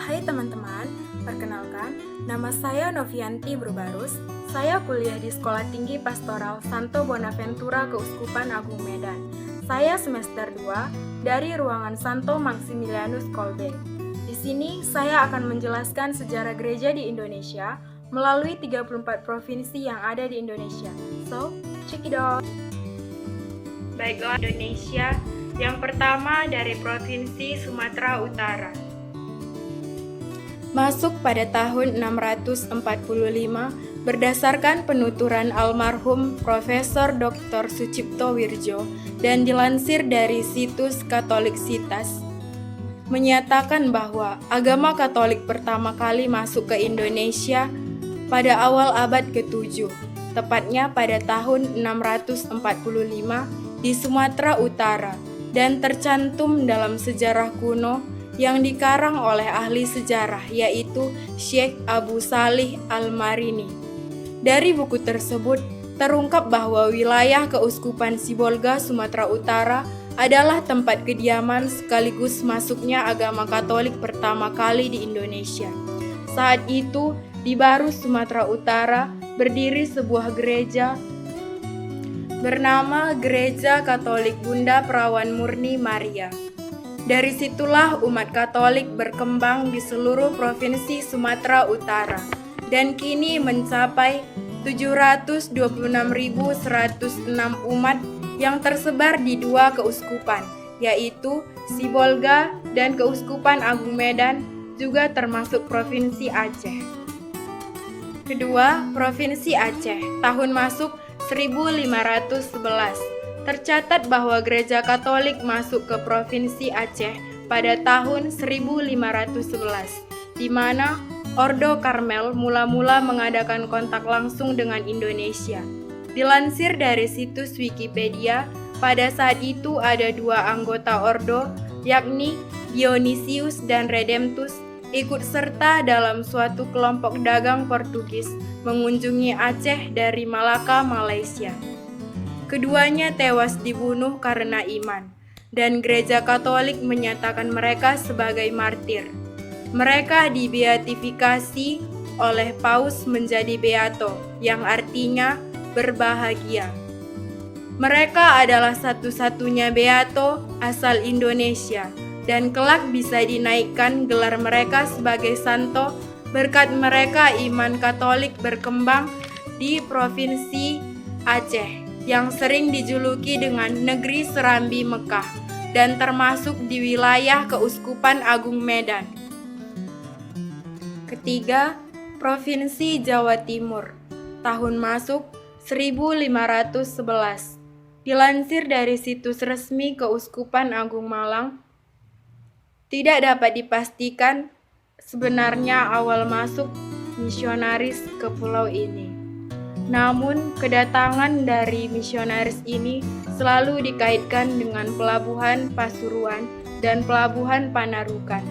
Hai teman-teman, perkenalkan, nama saya Novianti Brubarus. Saya kuliah di Sekolah Tinggi Pastoral Santo Bonaventura Keuskupan Agung Medan. Saya semester 2 dari ruangan Santo Maximilianus Kolbe. Di sini saya akan menjelaskan sejarah gereja di Indonesia melalui 34 provinsi yang ada di Indonesia. So, check it out. Baiklah, Indonesia. Yang pertama dari Provinsi Sumatera Utara. Masuk pada tahun 645 berdasarkan penuturan almarhum Profesor Dr. Sucipto Wirjo dan dilansir dari situs Katoliksitas, menyatakan bahwa agama Katolik pertama kali masuk ke Indonesia pada awal abad ke-7, tepatnya pada tahun 645 di Sumatera Utara, dan tercantum dalam sejarah kuno yang dikarang oleh ahli sejarah yaitu Syekh Abu Salih Al-Marini. Dari buku tersebut terungkap bahwa wilayah Keuskupan Sibolga Sumatera Utara adalah tempat kediaman sekaligus masuknya agama Katolik pertama kali di Indonesia. Saat itu di Baru Sumatera Utara berdiri sebuah gereja bernama Gereja Katolik Bunda Perawan Murni Maria. Dari situlah umat Katolik berkembang di seluruh provinsi Sumatera Utara dan kini mencapai 726.106 umat yang tersebar di dua keuskupan, yaitu Sibolga dan Keuskupan Agung Medan, juga termasuk Provinsi Aceh. Kedua, Provinsi Aceh, tahun masuk 1511. Tercatat bahwa gereja Katolik masuk ke Provinsi Aceh pada tahun 1511, di mana Ordo Karmel mula-mula mengadakan kontak langsung dengan Indonesia. Dilansir dari situs Wikipedia, pada saat itu ada dua anggota Ordo, yakni Dionysius dan Redemptus, ikut serta dalam suatu kelompok dagang Portugis mengunjungi Aceh dari Malaka, Malaysia. Keduanya tewas dibunuh karena iman, dan gereja Katolik menyatakan mereka sebagai martir. Mereka dibeatifikasi oleh Paus menjadi beato, yang artinya berbahagia. Mereka adalah satu-satunya beato asal Indonesia, dan kelak bisa dinaikkan gelar mereka sebagai santo berkat mereka iman Katolik berkembang di Provinsi Aceh, yang sering dijuluki dengan negeri Serambi Mekah dan termasuk di wilayah Keuskupan Agung Medan. Ketiga, Provinsi Jawa Timur, tahun masuk 1511. Dilansir dari situs resmi Keuskupan Agung Malang, tidak dapat dipastikan sebenarnya awal masuk misionaris ke pulau ini. Namun, kedatangan dari misionaris ini selalu dikaitkan dengan pelabuhan Pasuruan dan pelabuhan Panarukan.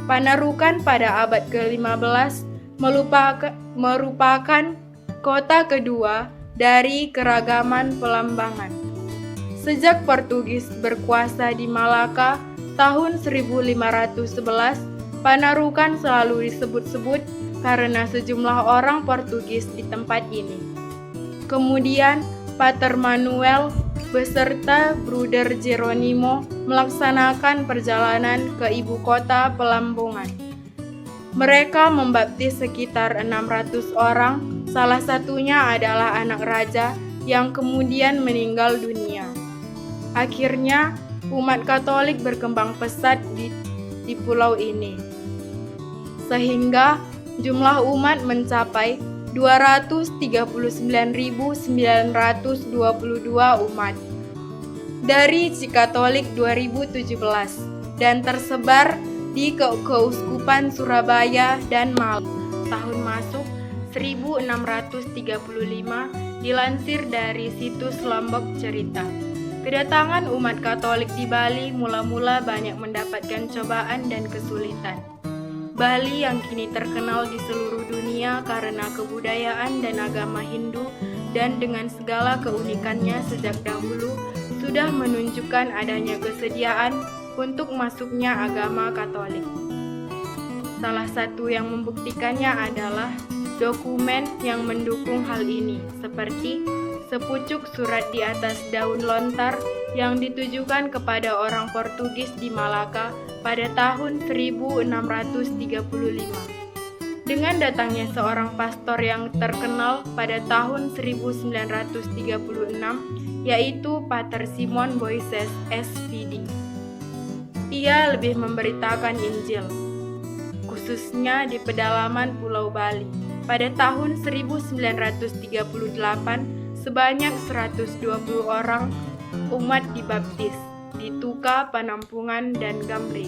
Panarukan pada abad ke-15 merupakan kota kedua dari keragaman pelambangan. Sejak Portugis berkuasa di Malaka tahun 1511, Panarukan selalu disebut-sebut karena sejumlah orang Portugis di tempat ini. Kemudian, Pater Manuel beserta Bruder Jeronimo melaksanakan perjalanan ke ibu kota Pelambongan. Mereka membaptis sekitar 600 orang, salah satunya adalah anak raja yang kemudian meninggal dunia. Akhirnya, umat Katolik berkembang pesat di pulau ini, sehingga jumlah umat mencapai 239.922 umat dari Cikatolik 2017 dan tersebar di Keuskupan Surabaya dan Malang. Tahun masuk 1635 dilansir dari situs Lombok Cerita. Kedatangan umat Katolik di Bali mula-mula banyak mendapatkan cobaan dan kesulitan. Bali yang kini terkenal di seluruh dunia karena kebudayaan dan agama Hindu dan dengan segala keunikannya sejak dahulu sudah menunjukkan adanya kesediaan untuk masuknya agama Katolik. Salah satu yang membuktikannya adalah dokumen yang mendukung hal ini, seperti sepucuk surat di atas daun lontar yang ditujukan kepada orang Portugis di Malaka pada tahun 1635. Dengan datangnya seorang pastor yang terkenal pada tahun 1936, yaitu Pater Simon Boyces SVD. Ia lebih memberitakan Injil, khususnya di pedalaman Pulau Bali. Pada tahun 1938, sebanyak 120 orang umat dibaptis di Tuka, Panampungan, dan Gamre.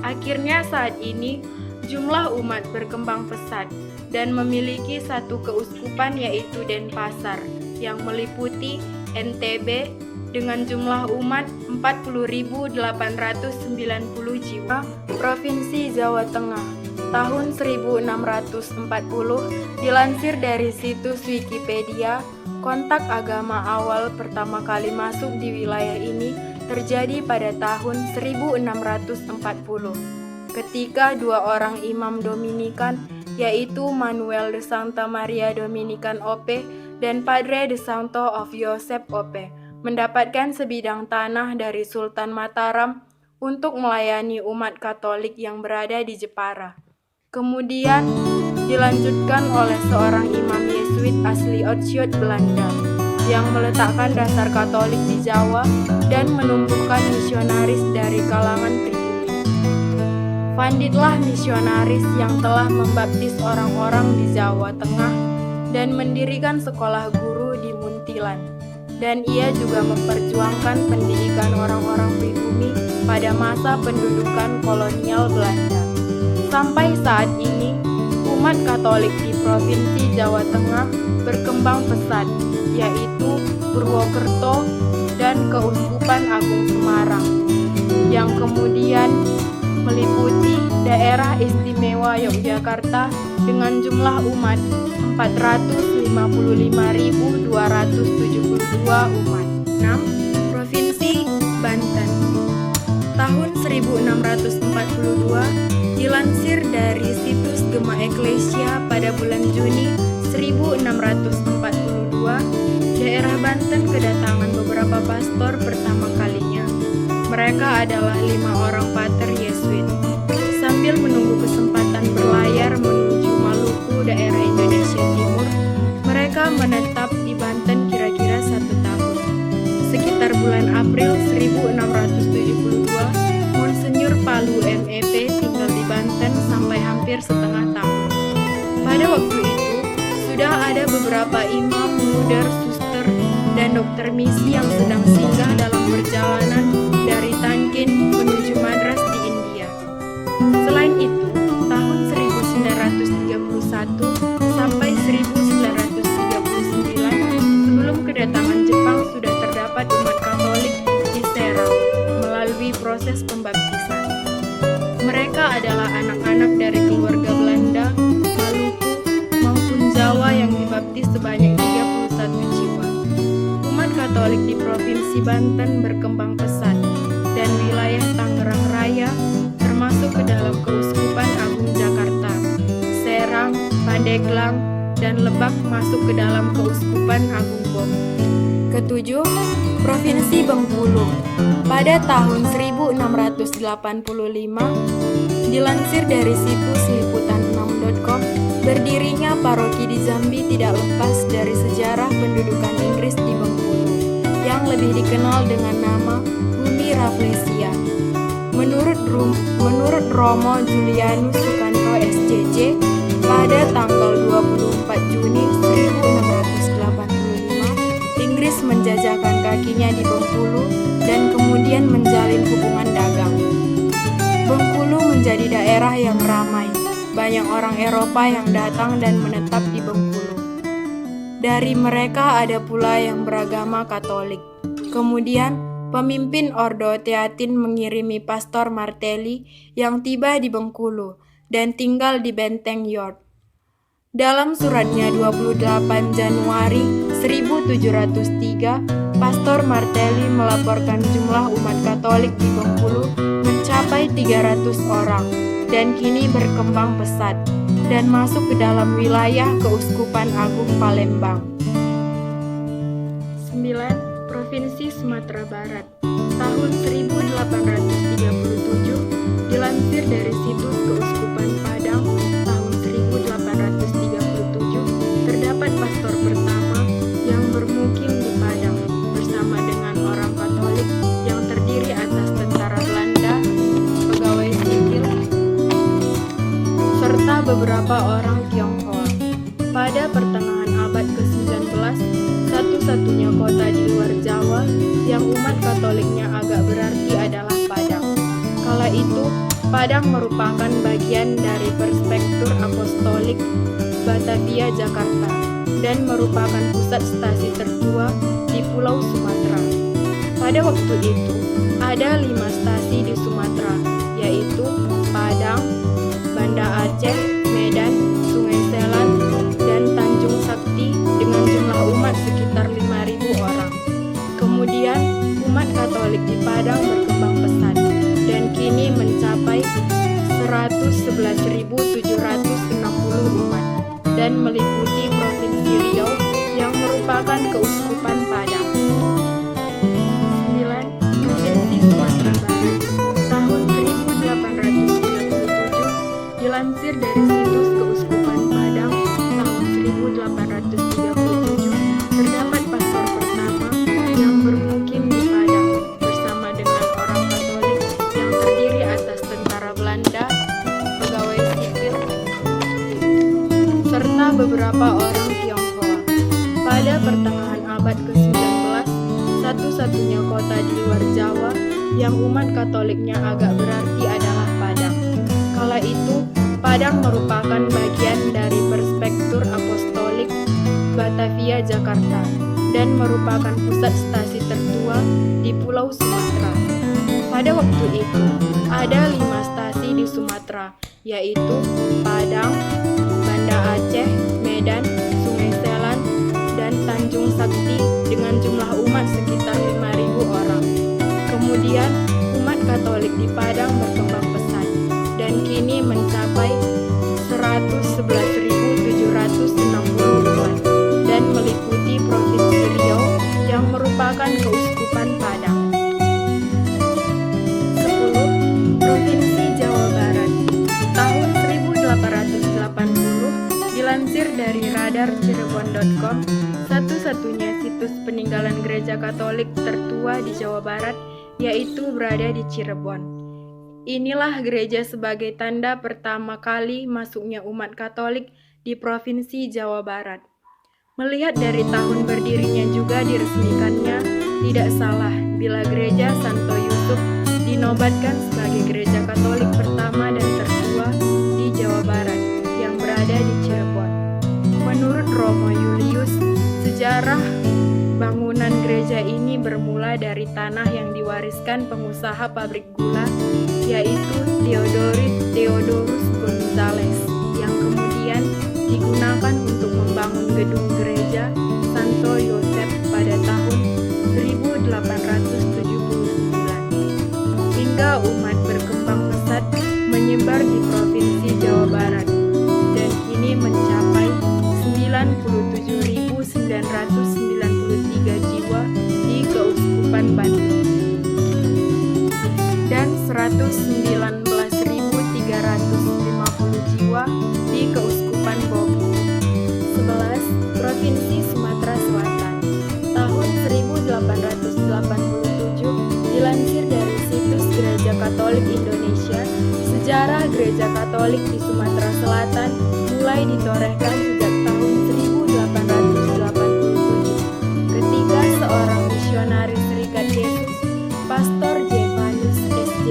Akhirnya saat ini, jumlah umat berkembang pesat dan memiliki satu keuskupan yaitu Denpasar yang meliputi NTB dengan jumlah umat 40.890 jiwa. Provinsi Jawa Tengah tahun 1640 dilansir dari situs Wikipedia, kontak agama awal pertama kali masuk di wilayah ini terjadi pada tahun 1640. Ketika dua orang imam Dominikan, yaitu Manuel de Santa Maria Dominican OP dan Padre de Santo of Joseph OP, mendapatkan sebidang tanah dari Sultan Mataram untuk melayani umat Katolik yang berada di Jepara. Kemudian dilanjutkan oleh seorang imam Yesuit asli Oxford, Belanda, yang meletakkan dasar Katolik di Jawa dan menumbuhkan misionaris dari kalangan pribumi. Panditlah misionaris yang telah membaptis orang-orang di Jawa Tengah dan mendirikan sekolah guru di Muntilan. Dan ia juga memperjuangkan pendidikan orang-orang pribumi pada masa pendudukan kolonial Belanda. Sampai saat ini, umat Katolik di Provinsi Jawa Tengah berkembang pesat, yaitu Purwokerto dan Keuskupan Agung Semarang, yang kemudian meliputi daerah istimewa Yogyakarta dengan jumlah umat 455.272 umat. 6. Provinsi Banten tahun 1642 dilansir dari situs Gema Eklesia pada bulan Juni 1642, daerah Banten kedatangan beberapa pastor pertama kalinya. Mereka adalah 5 orang pater Yesuit. Sambil menunggu kesempatan berlayar menuju Maluku, daerah Indonesia Timur, mereka menetap di Banten kira-kira 1 tahun. Sekitar bulan April 1672, Monsenyur Palu MEP tinggal di Banten sampai hampir setengah tahun. Pada waktu itu, sudah ada beberapa imam, muder, suster, dan dokter misi yang sedang singgah dalam perjalanan dari Tankin menuju Madras di India. Selain itu, tahun 1931 sampai 1939, sebelum kedatangan Jepang sudah terdapat umat Katolik di Serang melalui proses pembaptisan. Mereka adalah anak-anak dari keluarga Belanda, Maluku, maupun Jawa yang dibaptis sebanyak 31 jiwa. Umat Katolik di Provinsi Banten berkembang pesat dan wilayah Tangerang Raya termasuk ke dalam Keuskupan Agung Jakarta, Serang, Pandeglang, dan Lebak masuk ke dalam Keuskupan Agung Bom. Ketujuh, Provinsi Bengkulu. Pada tahun 1685, dilansir dari situs liputan6.com, berdirinya paroki di Jambi tidak lepas dari sejarah pendudukan Inggris di Bengkulu, yang lebih dikenal dengan nama Bumi Rafflesia. Menurut Romo Julianus Sukanto SCC, pada tanggal 24 Juni 1685, Inggris menjajakan kakinya di Bengkulu dan kemudian menjalin hubungan dagang. Bengkulu menjadi daerah yang ramai, banyak orang Eropa yang datang dan menetap di Bengkulu. Dari mereka ada pula yang beragama Katolik. Kemudian, pemimpin Ordo Teatin mengirimi Pastor Martelli yang tiba di Bengkulu dan tinggal di Benteng York. Dalam suratnya 28 Januari 1703, Pastor Martelli melaporkan jumlah umat Katolik di Bengkulu mencapai 300 orang. dan kini berkembang pesat dan masuk ke dalam wilayah Keuskupan Agung Palembang. 9. Provinsi Sumatera Barat. Tahun 1837 dilansir dari situs Keuskupan Padang, tahun 1837 terdapat pastor pertama yang bermukim di Padang bersama dengan orang Katolik yang terdiri atas tentara Belanda, pegawai sipil, serta beberapa orang Tionghoa. Pada pertengahan abad ke-19, satu-satunya kota di luar Jawa yang umat Katoliknya agak berarti adalah Padang. Kala itu, Padang merupakan bagian dari Perspektur Apostolik Batavia Jakarta dan merupakan pusat stasi tertua di Pulau Sumatera. Pada waktu itu, ada 5 stasi di Sumatera, yaitu Padang, Banda Aceh, Medan, Sungai Selan, dan Tanjung Sakti dengan jumlah umat sekitar 5.000 orang. Kemudian, umat Katolik di Padang berkembang pesat dan kini mencapai 111.760 umat dan meliputi Provinsi Riau yang merupakan Keuskupan Padang. 9. Provinsi Sumatera Barat. Tahun 1837 dilansir dari situs Keuskupan Padang, tahun 1837 terdapat pastor pertama yang bermukim di Padang bersama dengan orang Katolik yang terdiri atas tentara Belanda, pegawai sipil, serta beberapa orang Tionghoa. Pada pertengahan abad ke-19, satu-satunya kota di luar Jawa yang umat Katoliknya agak berarti adalah Padang. Kala itu, Padang merupakan bagian dari Perspektur Apostolik Batavia Jakarta dan merupakan pusat stasi tertua di Pulau Sumatera. Pada waktu itu, ada 5 stasi di Sumatera, yaitu Padang, Banda Aceh, Medan, Sungai Selan, dan Tanjung Sakti dengan jumlah umat sekitar 5.000 orang. Kemudian, umat Katolik di Padang berkembang pesat dan kini mencapai 111.760 umat dan meliputi Provinsi Riau yang merupakan Keuskupan Padang. 10. Provinsi Jawa Barat. Tahun 1880 dilansir dari radarcirebon.com, satu-satunya situs peninggalan gereja Katolik tertua di Jawa Barat yaitu berada di Cirebon. Inilah gereja sebagai tanda pertama kali masuknya umat Katolik di Provinsi Jawa Barat. Melihat dari tahun berdirinya juga diresmikannya, tidak salah bila gereja Santo Yusuf dinobatkan sebagai gereja Katolik pertama dan tertua di Jawa Barat yang berada di Cirebon. Menurut Romo Julius, sejarah bangunan gereja ini bermula dari tanah yang diwariskan pengusaha pabrik gula, yaitu Theodorus Gonzales, yang kemudian digunakan untuk membangun gedung gereja Santo Yosef pada tahun 1879. Hingga umat berkembang pesat menyebar di Provinsi Jawa Barat dan kini mencapai 97.993 jiwa di Keuskupan Bandung dan 119.350 jiwa di Keuskupan Bogor. 11. Provinsi Sumatera Selatan. Tahun 1887 dilansir dari situs Gereja Katolik Indonesia, sejarah Gereja Katolik di Sumatera Selatan mulai ditorehkan sejak tahun 1887 ketika seorang misionaris Serikat Yesus, Pastor Jevanius S.J.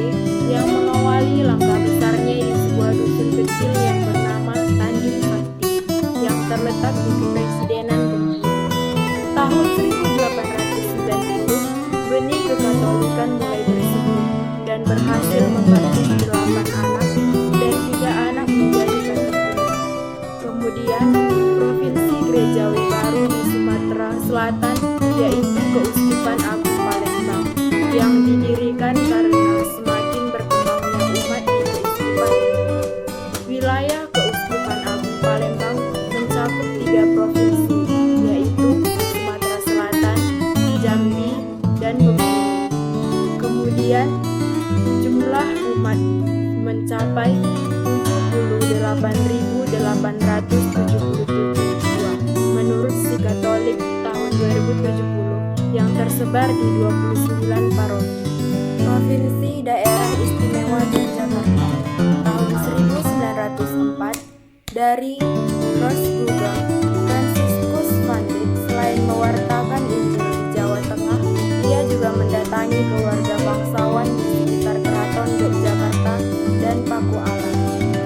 yang mengawali langkah besarnya di sebuah dusun kecil yang bernama Tanjung Sakti yang terletak di Kepresidenan Bengkulu. Tahun 1890, benih kekatolikan mulai bersemi dan berhasil membaptis 8 anak dan 3 anak menjadi Katolik. Kemudian mencapai 78.877 jiwa menurut Si Katolik tahun 2070 yang tersebar di 29 paroki. Provinsi Daerah Istimewa Yogyakarta tahun 1904 dari Rosgugong Franciscus van Dijk selain mewartakan Injil di Jawa Tengah, ia juga mendatangi keluarga bangsawan di sekitar Keraton Yogyakarta dan Paku Alam.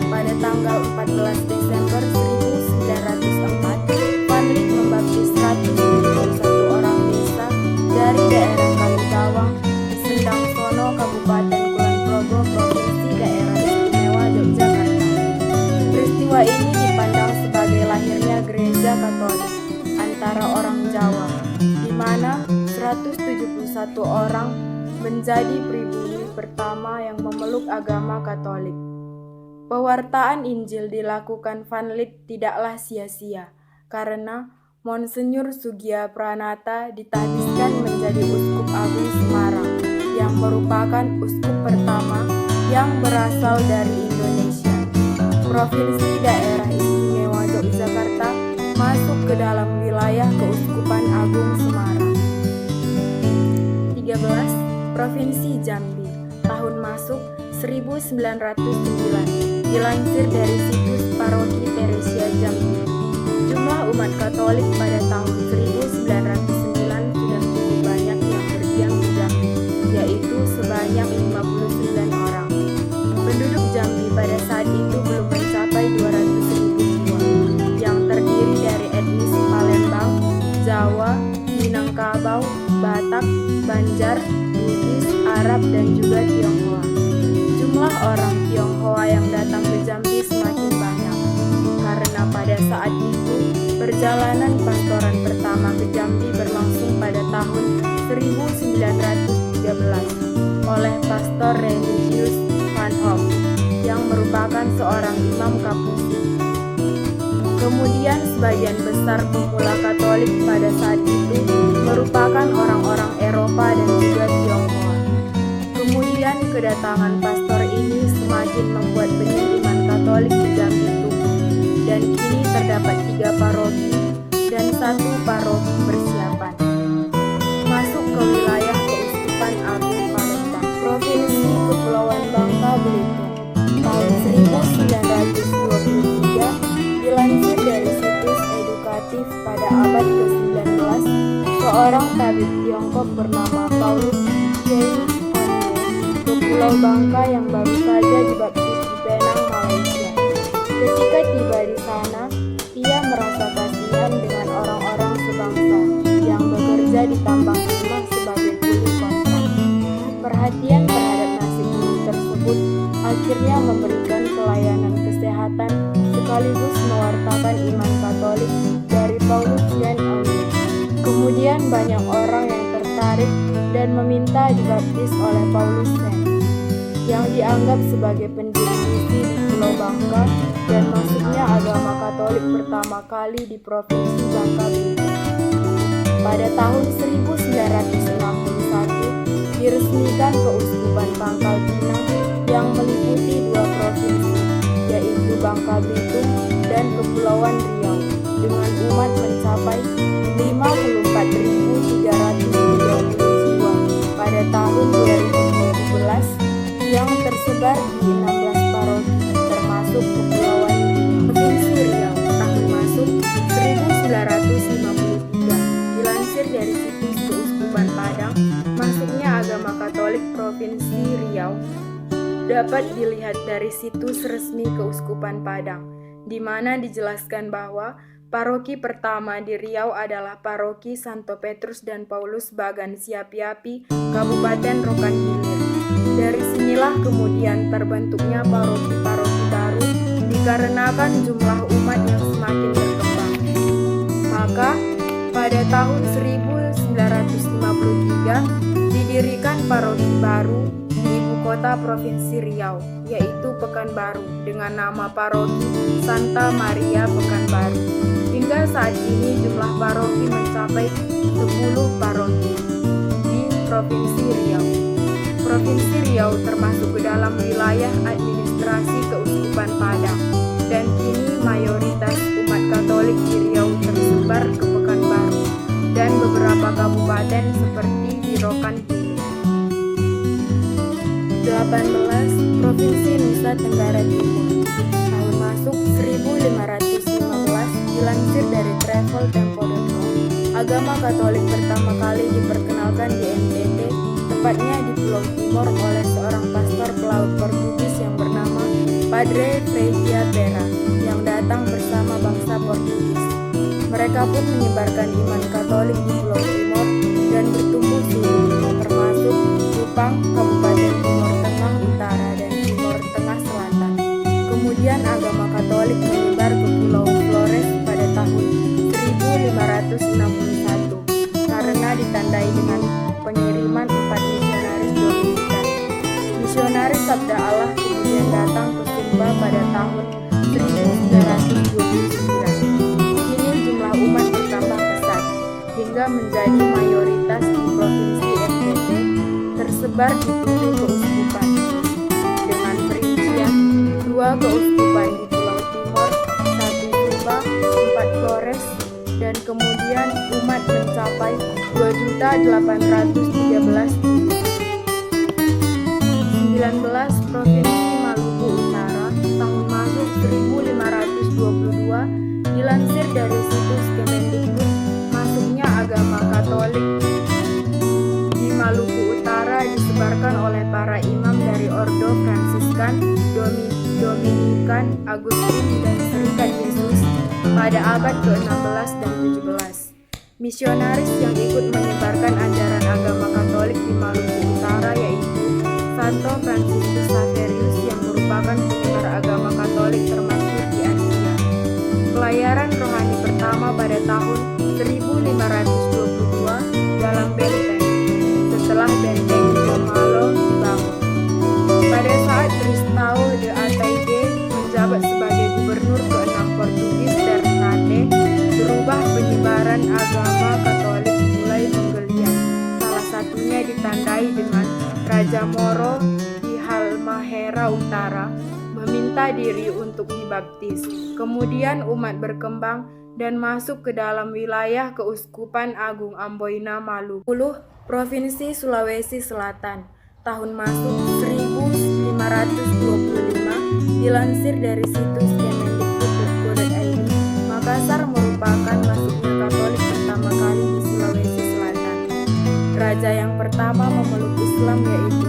Pada tanggal 14 Desember 1904, Van Dijk membaptis 171 orang desa dari daerah Kalibawang, Sendang Sono, Kabupaten Kulon Progo, Provinsi Daerah Istimewa Yogyakarta. Peristiwa ini dipandang sebagai lahirnya gereja Katolik antara orang Jawa, di mana 171 orang menjadi pribumi pertama yang memeluk agama Katolik. Pewartaan Injil dilakukan Van Dijk tidaklah sia-sia, karena Monsenyur Sugia Pranata ditahbiskan menjadi Uskup Agung Semarang, yang merupakan uskup pertama yang berasal dari Indonesia. Provinsi Daerah Istimewa Yogyakarta masuk ke dalam wilayah Keuskupan Agung Semarang. 13. Provinsi Jambi, tahun masuk 1909, dilansir dari situs Paroki Teresia Jambi. Jumlah umat Katolik pada tahun 1909 sudah cukup banyak yang berdiam di Jambi, yaitu sebanyak 59 orang. Penduduk Jambi pada saat itu belum mencapai 200.000 jiwa, yang terdiri dari etnis Palembang, Jawa, Minangkabau, Batak, Banjar, Bugis, Arab, dan juga Tionghoa. Jumlah orang Tionghoa yang datang ke Jambi semakin banyak, karena pada saat itu perjalanan pastoran pertama ke Jambi berlangsung pada tahun 1913 oleh Pastor Remigius van Hoff yang merupakan seorang imam Kapusi. Kemudian sebagian besar pemula Katolik pada saat itu merupakan orang-orang Eropa dan juga Tionghoa. Kemudian kedatangan pastor ini semakin membuat penyeiman Katolik di Jambi tumbuh, dan kini terdapat 3 paroki dan 1 paroki persiapan. Masuk ke wilayah Keuskupan Agung Palembang, Provinsi Kepulauan Bangka Belitung, tahun 1923, dilansir dari situs edukatif pada abad ke-19, seorang tabib Tiongkok bernama Paulus James ke Pulau Bangka yang baru saja dibaptis di Penang, Malaysia. Ketika tiba di sana, ia merasa kasihan dengan orang-orang sebangsa yang bekerja di tambang timah sebagai kuli kontrak. Perhatian terhadap nasib buruh tersebut akhirnya memberikan pelayanan kesehatan sekaligus mewartakan iman Katolik dari Paulus Jan Amin. Kemudian banyak orang yang tertarik dan meminta dibaptis oleh Paulus Jan, yang dianggap sebagai pendiri misi di Pulau Bangka dan masuknya agama Katolik pertama kali di Provinsi Bangka Belitung. Pada tahun 1961 diresmikan Keuskupan Pangkal Pinang yang meliputi 2 provinsi, yaitu Bangka Belitung dan Kepulauan Riau, dengan umat mencapai 54.330 jiwa pada tahun 2017 yang tersebar di 16 paroki termasuk Kepulauan Riau. Provinsi Riau tahun masuk 1953, dilansir dari situs Keuskupan Padang. Masuknya agama Katolik Provinsi Riau dapat dilihat dari situs resmi Keuskupan Padang, di mana dijelaskan bahwa paroki pertama di Riau adalah Paroki Santo Petrus dan Paulus Bagan Siapi-Api, Kabupaten Rokan Hilir. Dari sinilah kemudian terbentuknya paroki-paroki baru dikarenakan jumlah umat yang semakin berkembang. Maka pada tahun 1953 didirikan paroki baru di ibu kota Provinsi Riau, yaitu Pekanbaru, dengan nama Paroki Santa Maria Pekanbaru. Hingga saat ini jumlah paroki mencapai 10 paroki di Provinsi Riau. Provinsi Riau termasuk ke dalam wilayah administrasi administrasi Keuskupan Padang, dan kini mayoritas umat Katolik di Riau tersebar ke Pekanbaru dan beberapa kabupaten seperti di Rokan Hilir. 18. Provinsi Nusa Tenggara Timur. Tahun masuk 1515 dilansir dari traveltempo.com. Agama Katolik pertama kali diperkenalkan di NTT, tepatnya di Pulau Timor, oleh seorang pastor pelaut Portugis yang bernama Padre Frei Pera yang datang bersama bangsa Portugis. Mereka pun menyebarkan iman Katolik di Pulau Timor dan bertumbuh subur, termasuk Kupang, Kabupaten Timor Tengah Utara dan Timor Tengah Selatan. Kemudian agama Katolik menyebar ke Pulau Flores pada tahun 1561 karena ditandai dengan pengiriman 4 misionaris Dominikan. Misionaris Sabda Allah kemudian datang ke Sumba pada tahun 1929. Kini jumlah umat bertambah pesat hingga menjadi mayoritas di Provinsi NTT, tersebar di 7 keuskupan dengan perincian 2 keuskupan di Pulau Timor, 1 Sumba, 4 Flores, dan kemudian umat mencapai 2.813.000. 19. Provinsi Maluku Utara. Tahun masuk 1522 dilansir dari situs Kemendikbud. Masuknya agama Katolik di Maluku Utara disebarkan oleh para imam dari Ordo Fransiskan, Dominikan, Agustin, dan Serikat Yesus pada abad ke-16 dan 17. Misionaris yang ikut menyebarkan ajaran agama Katolik di Maluku Utara yaitu Santo Franciscus Xaverius yang merupakan penyebar agama Katolik termasyhur di Asia. Pelayaran rohani pertama pada tahun 1522 dalam benteng, setelah benteng Jomalo dibangun. Pada saat Tristão de Ataide menjabat sebagai gubernur ke-6 Portugis Ternate, berubah penyebaran agama Katolik mulai menggeliat. Salah satunya ditandai dengan Raja Moro di Halmahera Utara meminta diri untuk dibaptis. Kemudian umat berkembang dan masuk ke dalam wilayah Keuskupan Agung Amboina Maluku. 10. Provinsi Sulawesi Selatan. Tahun masuk 1525 dilansir dari situs kemendikbud.go.id. Makassar merupakan masuknya Katolik pertama kali di Sulawesi Selatan. Raja yang pertama memeluk Islam yaitu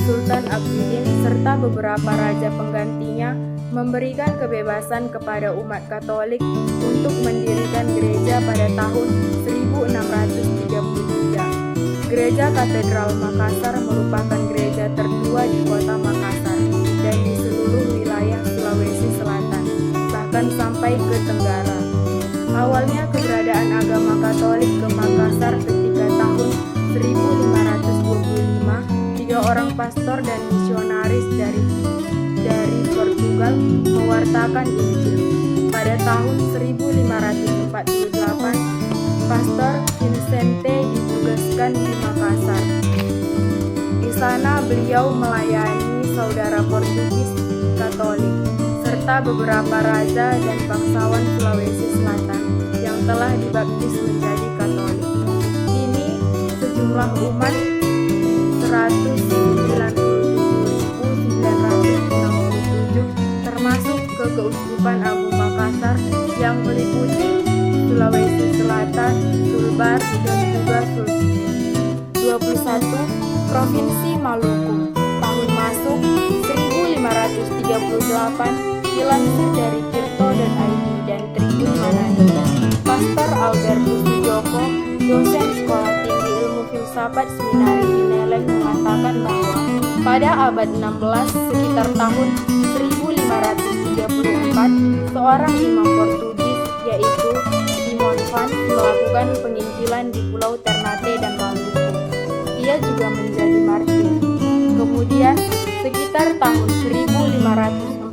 Sultan Abdidin serta beberapa raja penggantinya memberikan kebebasan kepada umat Katolik untuk mendirikan gereja pada tahun 1633. Gereja Katedral Makassar merupakan gereja tertua di kota Makassar dan di seluruh wilayah Sulawesi Selatan, bahkan sampai ke Tenggara. Awalnya keberadaan agama Katolik ke Makassar ketika tahun 1525, 3 orang pastor dan misionaris dari Portugal mewartakan Injil. Pada tahun 1548, Pastor Vicente ditugaskan di Makassar. Di sana beliau melayani saudara Portugis Katolik serta beberapa raja dan bangsawan Sulawesi Selatan yang telah dibaptis menjadi Katolik. Kini sejumlah umat 197.967 termasuk ke Keuskupan Agung Makassar yang meliputi Sulawesi Selatan, Sulbar, dan juga 21. Provinsi Maluku. Tahun masuk 1538 dilansir dari Tirto.id dan Tribun Manado. Pastor Albertus Sujoko, dosen Sekolah Tinggi Ilmu Filsafat Seminari di Neleng, mengatakan bahwa pada abad 16 sekitar tahun 1534 seorang imam Portugis yaitu Simon Van melakukan penginjilan di Pulau Ternate dan Maluku. Ia juga menjadi martir. Kemudian sekitar tahun 1546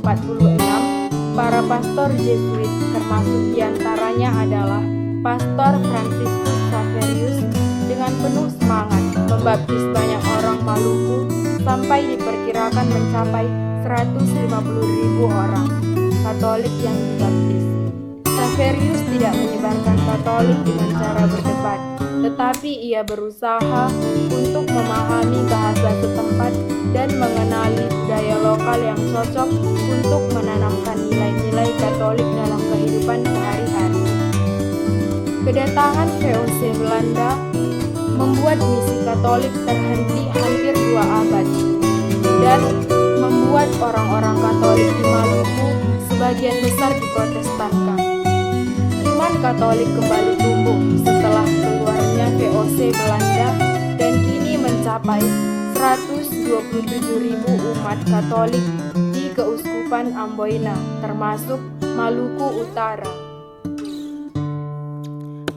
para pastor Jesuit termasuk diantaranya adalah Pastor Franciscus Xaverius dengan penuh semangat membaptis banyak orang Maluku sampai diperkirakan mencapai 150.000 orang Katolik yang dibaptis. Xaverius tidak menyebarkan Katolik dengan cara berdebat, tetapi ia berusaha untuk memahami bahasa setempat dan mengenali budaya lokal yang cocok untuk menanamkan nilai-nilai Katolik dalam kehidupan sehari-hari. Kedatangan VOC Belanda membuat misi Katolik terhenti hampir 2 abad dan membuat orang-orang Katolik di Maluku sebagian besar diprotestankan. Iman Katolik kembali tumbuh setelah keluarnya VOC Belanda dan kini mencapai 127.000 umat Katolik di Keuskupan Amboina, termasuk Maluku Utara.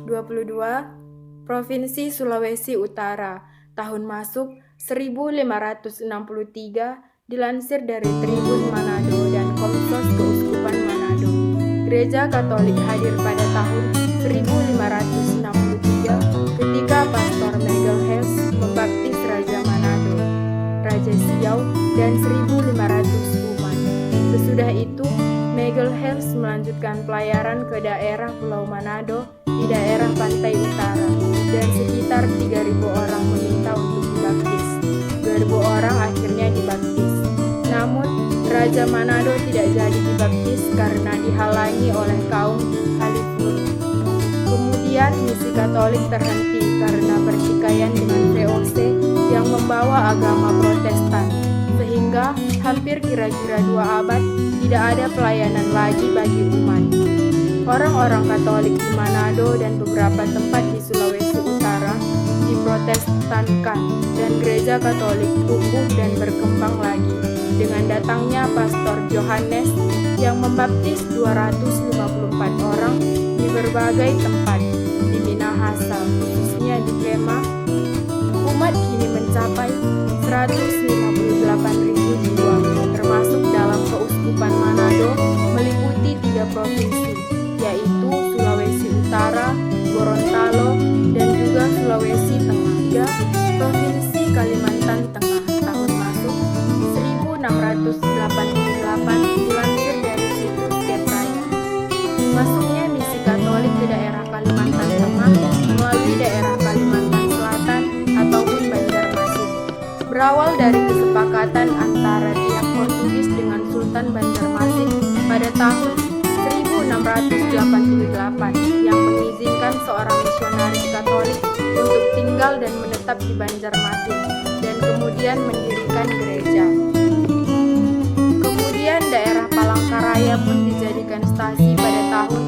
22. Provinsi Sulawesi Utara. Tahun masuk 1563 dilansir dari Tribun Manado dan Komsos Keuskupan Manado. Gereja Katolik hadir pada tahun 1563 ketika Pastor Miguel Hess membaptis Raja Manado, Raja Siau, dan 1.500 umat. Sesudah itu, Miguel Hess melanjutkan pelayaran ke daerah Pulau Manado di daerah pantai utara, dan sekitar 3.000 orang meminta untuk dibaptis. 2.000 orang akhirnya dibaptis. Namun, Raja Manado tidak jadi dibaptis karena dihalangi oleh kaum Halifuru. Kemudian misi Katolik terhenti karena pertikaian dengan VOC yang membawa agama Protestan, sehingga hampir kira-kira 2 abad tidak ada pelayanan lagi bagi umat. Orang-orang Katolik di Manado dan beberapa tempat di Sulawesi Utara diprotestankan dan gereja Katolik tumbuh dan berkembang lagi dengan datangnya Pastor Johannes yang membaptis 254 orang di berbagai tempat di Minahasa, khususnya di Kema. Umat kini mencapai 158.000 jiwa, termasuk dalam Keuskupan Manado meliputi 3 provinsi, yaitu Sulawesi Utara, Gorontalo, dan juga Sulawesi Tengah. 3. Provinsi Kalimantan Tengah. Tahun masuk 1688 dilansir dari situs Kepraya. Masuknya misi Katolik ke daerah Kalimantan Tengah melalui daerah Kalimantan Selatan ataupun Banjarmasin. Berawal dari kesepakatan antara pihak Portugis dengan Sultan Banjarmasin pada tahun 1688 yang mengizinkan seorang misionaris Katolik untuk tinggal dan menetap di Banjarmasin dan kemudian mendirikan gereja. Kemudian daerah Palangkaraya pun dijadikan stasi pada tahun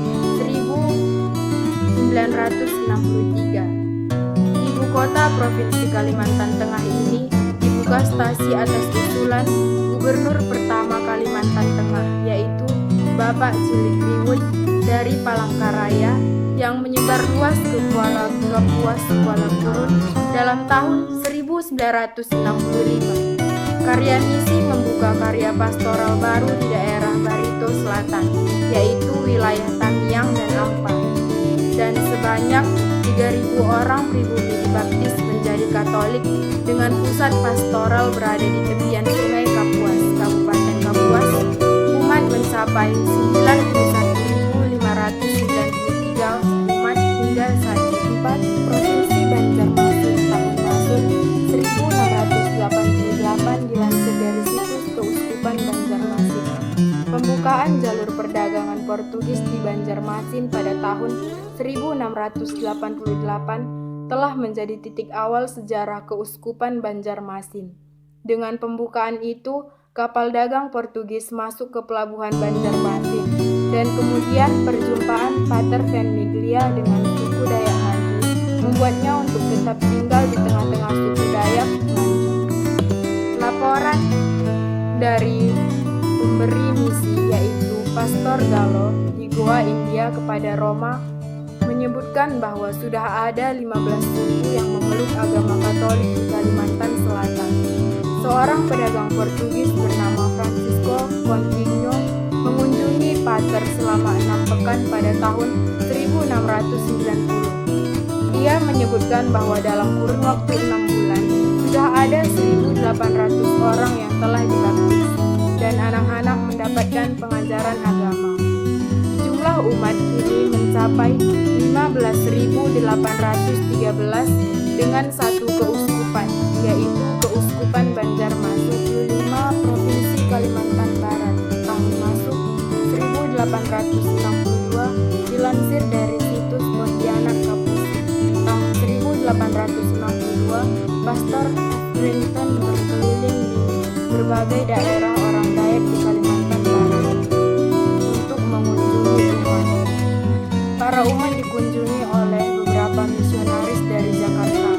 1963. Ibu kota Provinsi Kalimantan Tengah ini dibuka stasi atas usulan Gubernur pertama Kalimantan Tengah, yaitu Bapak Cilik Riwut dari Palangkaraya yang menyebar luas ke Kuala Kapuas, Kuala Kurun dalam tahun 1965. Karya misi membuka karya pastoral baru di daerah Barito Selatan, yaitu wilayah Tamiang dan Ampang. Dan sebanyak 3.000 orang pribumi dibaptis menjadi Katolik dengan pusat pastoral berada di tepian Sungai Kapuas, Kabupaten Kapuas. Umat mencapai 91.593 umat hingga saat ini. 4. Provinsi Banjarmasin. Tahun masuk 1688 dilansir dari situs Keuskupan Banjarmasin. Pembukaan jalur perdagangan Portugis di Banjarmasin pada tahun 1688 telah menjadi titik awal sejarah Keuskupan Banjarmasin. Dengan pembukaan itu, kapal dagang Portugis masuk ke pelabuhan Banjarmasin, dan kemudian perjumpaan Pater Van Miglia dengan suku Dayak Ngaju membuatnya untuk tetap tinggal di tengah-tengah suku Dayak Ngaju. Laporan dari pemberi misi, yaitu Pastor Gallo di Goa, India kepada Roma, menyebutkan bahwa sudah ada 15 suku yang memeluk agama Katolik di Kalimantan Selatan. Seorang pedagang Portugis bernama Francisco Coutinho mengunjungi Pater selama 6 pekan pada tahun 1690. Ia menyebutkan bahwa dalam kurun waktu 6 bulan sudah ada 1.800 orang yang telah dibaptis. dan anak-anak mendapatkan pengajaran agama. Jumlah umat kini mencapai 15.813 dengan satu keuskupan, yaitu Keuskupan Banjarmasin di 5 Provinsi Kalimantan Barat. Tahun masuk 1862 dilansir dari situs Pontianak Kapusi. Tahun 1862, Pastor Clinton berkeliling di berbagai daerah orang Dayak di Kalimantan Barat untuk mengunjungi umat. Para umat dikunjungi oleh beberapa misionaris dari Jakarta.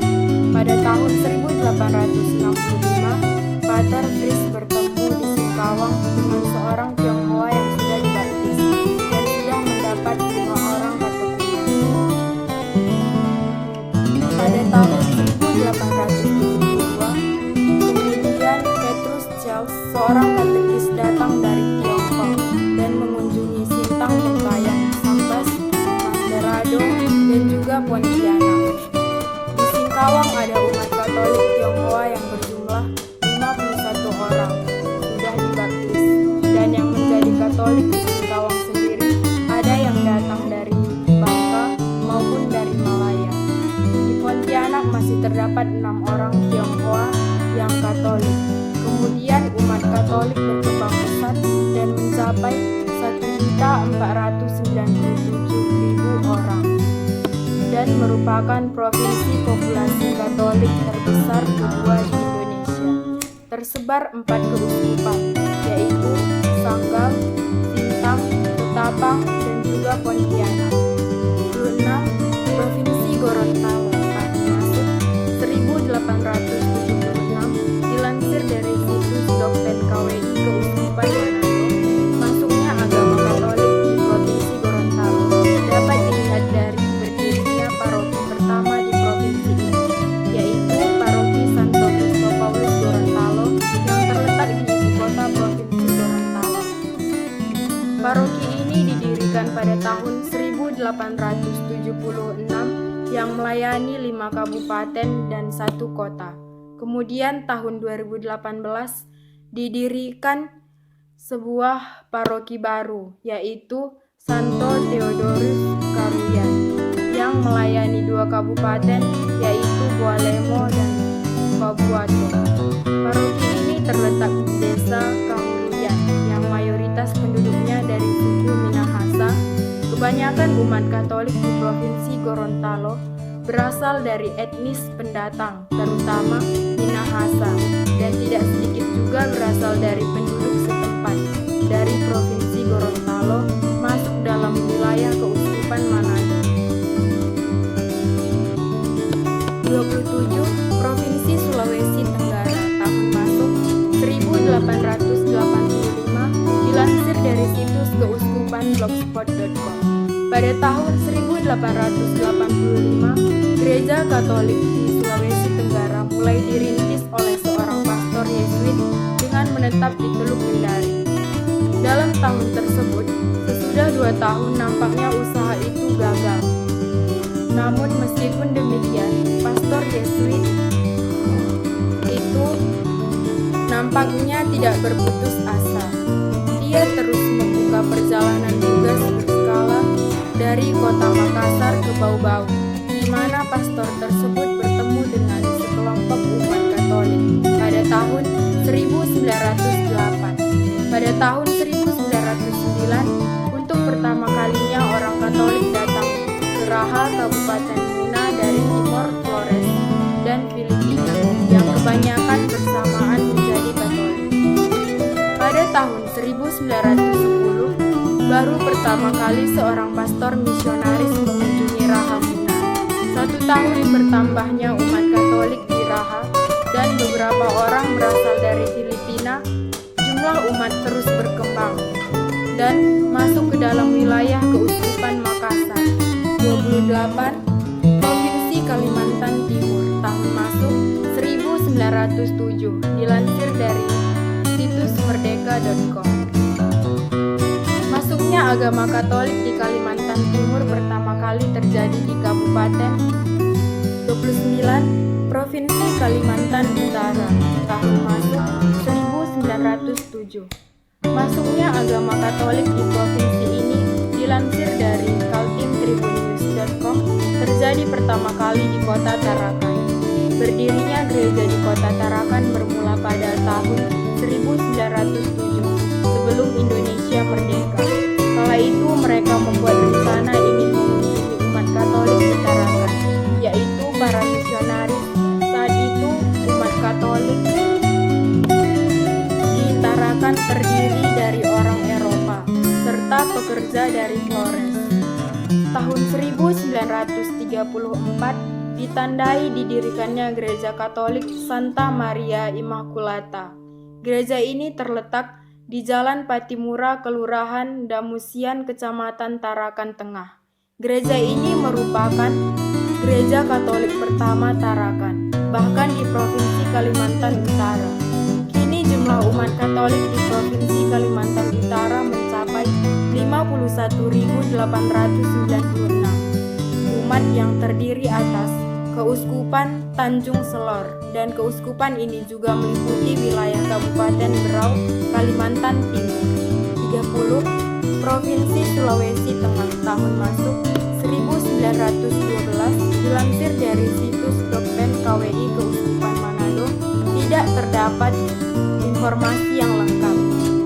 Pada tahun 1865, Pater Fris bertemu di Singkawang dengan seorang Tionghoa yang sudah dibaptis dan sudah mendapat 5 orang katekumenen. Pada tahun 1872, kemudian Petrus Charles, seorang katekis, datang dari Tiongkok dan mengunjungi Sintang, Bengkayang, Sambas, Manderado, dan juga Pontianak. Di Singkawang ada umat Katolik Tionghoa yang berjumlah 51 orang sudah dibaptis, dan yang menjadi Katolik di Singkawang sendiri ada yang datang dari Bangka maupun dari Malaya. Di Pontianak masih terdapat 6 orang Tionghoa yang Katolik. Kemudian umat Katolik berkembang pesat dan mencapai 1.497.000 orang dan merupakan provinsi populasi Katolik terbesar kedua di Indonesia. Tersebar 4 keuskupan, yaitu Sanggam, Sintang, Ketapang, dan juga Pontianak. 26 Provinsi Gorontalo. Tahun masuk 1876 dilansir dari situs Dokpen KWI Keuskupan Manado. Masuknya agama Katolik di Provinsi Gorontalo dapat dilihat dari berdirinya paroki pertama di provinsi ini, yaitu Paroki Santo Paulus Gorontalo yang terletak di ibu kota Provinsi Gorontalo. Paroki ini didirikan pada tahun 1876 yang melayani 5 kabupaten dan 1 kota. Kemudian tahun 2018 didirikan sebuah paroki baru, yaitu Santo Theodorus Karuyan yang melayani 2 kabupaten, yaitu Bualemo dan Pabuato. Paroki ini terletak di desa Kahurian yang mayoritas penduduknya dari suku Minahasa. Kebanyakan umat Katolik di Provinsi Gorontalo berasal dari etnis pendatang, terutama Minahasa, dan tidak sedikit juga berasal dari penduduk setempat dari Provinsi Gorontalo masuk dalam wilayah Keuskupan Manado. 27 Provinsi Sulawesi Tenggara. Tahun masuk 1885 dilansir dari situs keuskupan.blogspot.com. Pada tahun 1885, Gereja Katolik di Sulawesi Tenggara mulai dirintis oleh seorang pastor Yesuit dengan menetap di Teluk Kendari. Dalam tahun tersebut, sesudah 2 tahun nampaknya usaha itu gagal. Namun meskipun demikian, pastor Yesuit itu nampaknya tidak berputus asa. Dia terus membuka perjalanan tugas berskala dari kota Makassar ke Bau-Bau, di mana pastor tersebut bertemu dengan sekelompok umat Katolik pada tahun 1908. Pada tahun 1909, untuk pertama kalinya orang Katolik datang ke Raha, Kabupaten Muna dari Timor Flores dan Filipina, yang kebanyakan bersamaan menjadi Katolik. Pada tahun 1910, baru pertama kali seorang pastor misionaris mengunjungi Raha Muna. 1 tahun bertambahnya umat Katolik di Raha dan beberapa orang berasal dari Filipina, jumlah umat terus berkembang dan masuk ke dalam wilayah Keuskupan Makassar. 28 Provinsi Kalimantan Timur. Tahun masuk 1907 dilansir dari situs merdeka.com. Masuknya agama Katolik di Kalimantan Timur pertama kali terjadi di Kabupaten 29 Provinsi Kalimantan Utara. Tahun masuk 1907. Masuknya agama Katolik di provinsi ini dilansir dari kaltimtribunnews.com terjadi pertama kali di kota Tarakan. Berdirinya gereja di kota Tarakan bermula pada tahun 1907 sebelum Indonesia merdeka. Kala itu mereka membuat rencana ingin mengunjungi umat Katolik di Tarakan, yaitu para misionaris. Saat itu umat Katolik di Tarakan terdiri dari orang Eropa serta pekerja dari Flores. Tahun 1934 ditandai didirikannya Gereja Katolik Santa Maria Immaculata. Gereja ini terletak di Jalan Patimura, Kelurahan Damusian, Kecamatan Tarakan Tengah. Gereja ini merupakan gereja Katolik pertama Tarakan, bahkan di Provinsi Kalimantan Utara. Kini jumlah umat Katolik di Provinsi Kalimantan Utara mencapai 51.896 umat yang terdiri atas Keuskupan Tanjung Selor, dan keuskupan ini juga meliputi wilayah Kabupaten Berau, Kalimantan Timur. 30. Provinsi Sulawesi Tengah. Tahun masuk 1912 dilansir dari situs Dokpen KWI Keuskupan Manado, tidak terdapat informasi yang lengkap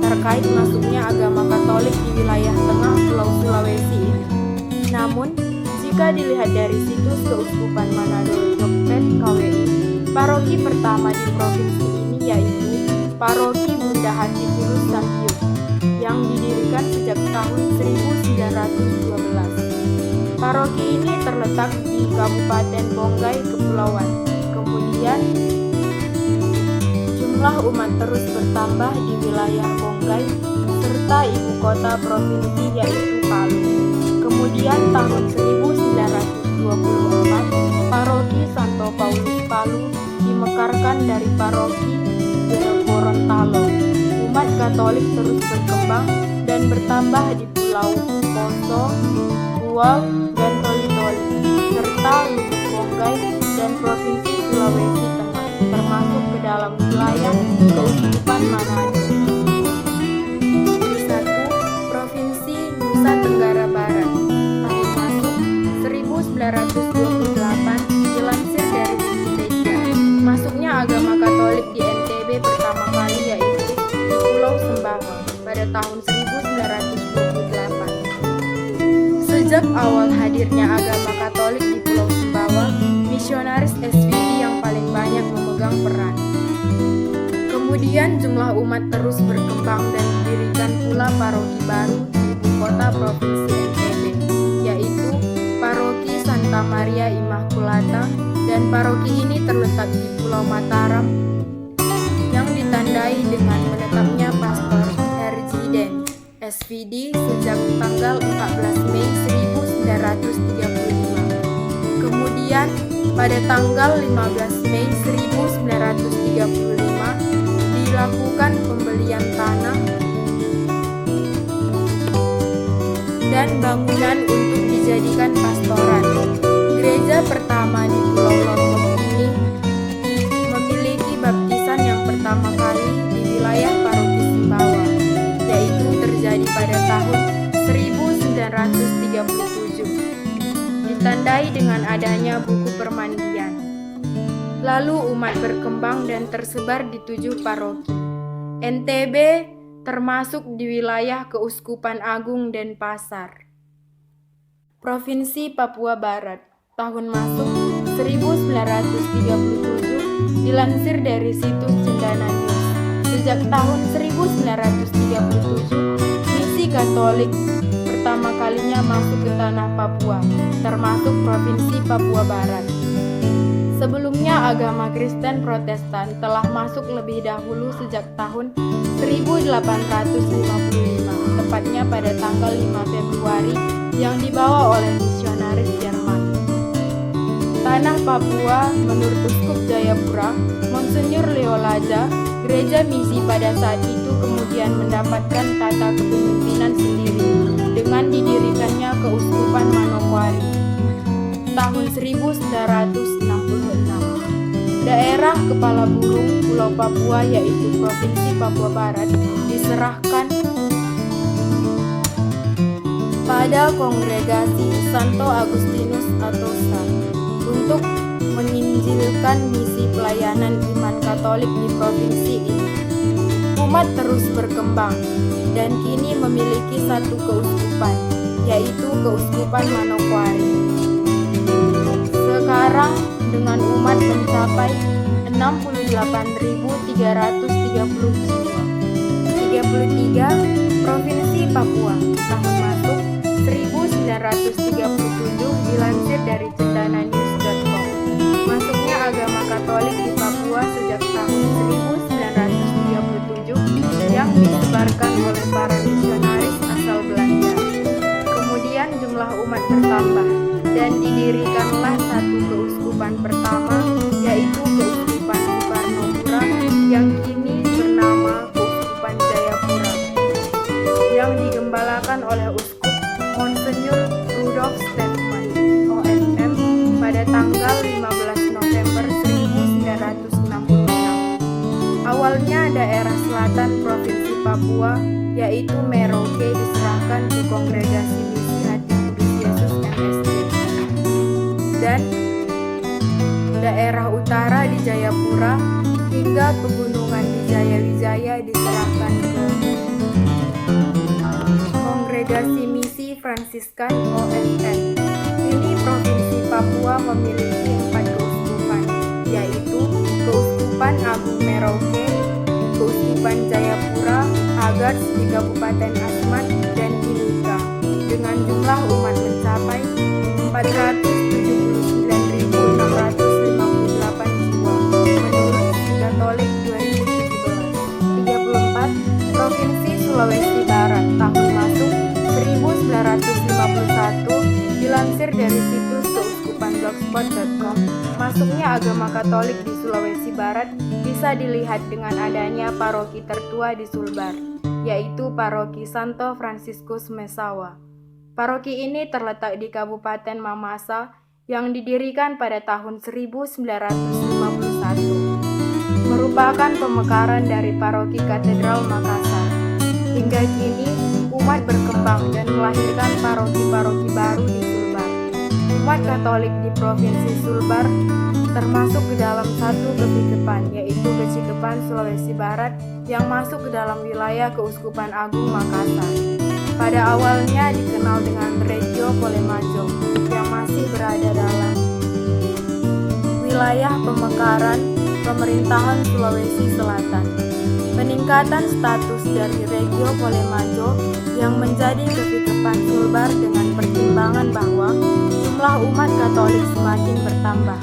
terkait masuknya agama Katolik di wilayah tengah Pulau Sulawesi ini. Namun, jika dilihat dari situs Keuskupan Manado Dokpen KWI, paroki pertama di provinsi ini yaitu Paroki Bunda Hati Tulus Santiut yang didirikan sejak tahun 1912. Paroki ini terletak di Kabupaten Bonggai, Kepulauan. Kemudian, jumlah umat terus bertambah di wilayah Bonggai serta ibu kota provinsi yaitu Palu. Kemudian tahun 1924, Paroki Santo Paulus Palu dimekarkan dari Paroki Gorontalo. Umat Katolik terus berkembang dan bertambah di Pulau Poso, Buau, dan Toli-Toli, serta Lubuk Bonggai dan Provinsi Sulawesi Tengah, termasuk ke dalam wilayah Keuskupan Manado. 1. Provinsi Nusa Tenggara Barat. Tahun masuk 1928 dilansir dari Wikipedia. Masuknya agama Katolik di NTB pertama kali yaitu di Pulau Sumbawa pada tahun 1928. Sejak awal hadirnya agama Katolik di Pulau Sumbawa, misionaris SVD yang paling banyak memegang peran. Kemudian jumlah umat terus berkembang dan didirikan pula paroki baru di ibu kota provinsi NTB, yaitu Paroki Santa Maria Immaculata, dan paroki ini terletak di Pulau Mataram yang ditandai dengan menetapnya Pastor Herjiden SVD sejak tanggal 14 Mei 1935. Kemudian pada tanggal 15 Mei 1935 dilakukan pembelian tanah dan bangunan untuk dijadikan pastoran. Gereja pertama di Pulau Lombok ini memiliki baptisan yang pertama kali di wilayah Paroki Sumbawa, yaitu terjadi pada tahun 1937, ditandai dengan adanya buku permandian. Lalu umat berkembang dan tersebar di 7 paroki. NTB termasuk di wilayah Keuskupan Agung Denpasar. Provinsi Papua Barat. Tahun masuk 1937 dilansir dari situs Cendana News. Sejak tahun 1937, misi Katolik pertama kalinya masuk ke tanah Papua, termasuk Provinsi Papua Barat. Sebelumnya agama Kristen Protestan telah masuk lebih dahulu sejak tahun 1855, tepatnya pada tanggal 5 Februari yang dibawa oleh misionaris Jerman. Tanah Papua, menurut Uskup Jayapura, Monsinyur Leo Laja, gereja misi pada saat itu kemudian mendapatkan tata kepemimpinan sendiri dengan didirikannya Keuskupan Manokwari tahun 1966. Daerah Kepala Burung Pulau Papua yaitu Provinsi Papua Barat diserahkan kepada Kongregasi Santo Agustinus Atosa untuk menginjilkan misi pelayanan iman Katolik di provinsi ini. Umat terus berkembang dan kini memiliki satu keuskupan, yaitu Keuskupan Manokwari. Sekarang dengan umat mencapai 68.330 jiwa. 33 Provinsi Papua. Tahun masuk 1937 dilansir dari cendananews.com. Masuknya agama Katolik di Papua sejak tahun 1937 yang disebarkan oleh para misionaris asal Belanda. Kemudian jumlah umat bertambah dan didirikanlah satu keuskupan pertama, yaitu Keuskupan Sukarnopura yang kini bernama Keuskupan Jayapura, yang digembalakan oleh Uskup Monsinyur Rudolf Stedman, OSM, pada tanggal 15 November 1966. Awalnya daerah selatan Provinsi Papua, yaitu Merauke, diserahkan ke Kongregasi Misi Hati Kudus Yesus MSC, dan daerah utara di Jayapura hingga pegunungan di Jaya-Wijaya diserahkan ke Kongregasi Misi Fransiskan OSN. Kini Provinsi Papua memiliki 4 keuskupan, yaitu Keuskupan Agung Merauke, Keuskupan Jayapura, Agats di Kabupaten Asmat, dan Timika, dengan jumlah umat mencapai 479.658 jiwa menurut Katolik 2017. 34 Provinsi Sulawesi Barat. Tahun masuk 1951 dilansir dari situs keuskupanblogspot.com. Masuknya agama Katolik di Sulawesi Barat bisa dilihat dengan adanya paroki tertua di Sulbar, yaitu Paroki Santo Fransiskus Mesawa. Paroki ini terletak di Kabupaten Mamasa yang didirikan pada tahun 1951. Merupakan pemekaran dari Paroki Katedral Makassar. Hingga kini umat berkembang dan melahirkan paroki-paroki baru di Sulbar. Umat Katolik di Provinsi Sulbar termasuk ke dalam satu kepikepan, yaitu Kecikepan Sulawesi Barat, yang masuk ke dalam wilayah Keuskupan Agung Makassar. Pada awalnya dikenal dengan Regio Polemajo, yang masih berada dalam wilayah pemekaran pemerintahan Sulawesi Selatan. Peningkatan status dari Regio Polemajo yang menjadi Kepikepan Sulbar dengan pertimbangan bahwa jumlah umat Katolik semakin bertambah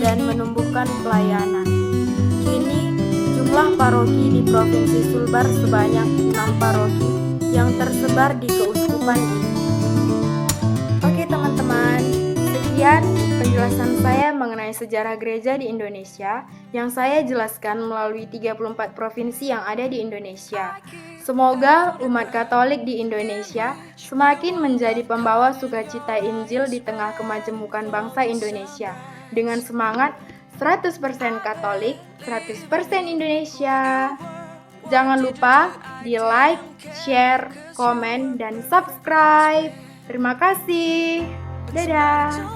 dan menumbuhkan pelayanan. Kini jumlah paroki di Provinsi Sulbar sebanyak 6 paroki yang tersebar di keuskupan ini. Oke teman-teman, sekian penjelasan saya mengenai sejarah gereja di Indonesia yang saya jelaskan melalui 34 provinsi yang ada di Indonesia. Semoga umat Katolik di Indonesia semakin menjadi pembawa sukacita Injil di tengah kemajemukan bangsa Indonesia dengan semangat 100% Katolik, 100% Indonesia. Jangan lupa di like, share, komen, dan subscribe. Terima kasih. Dadah.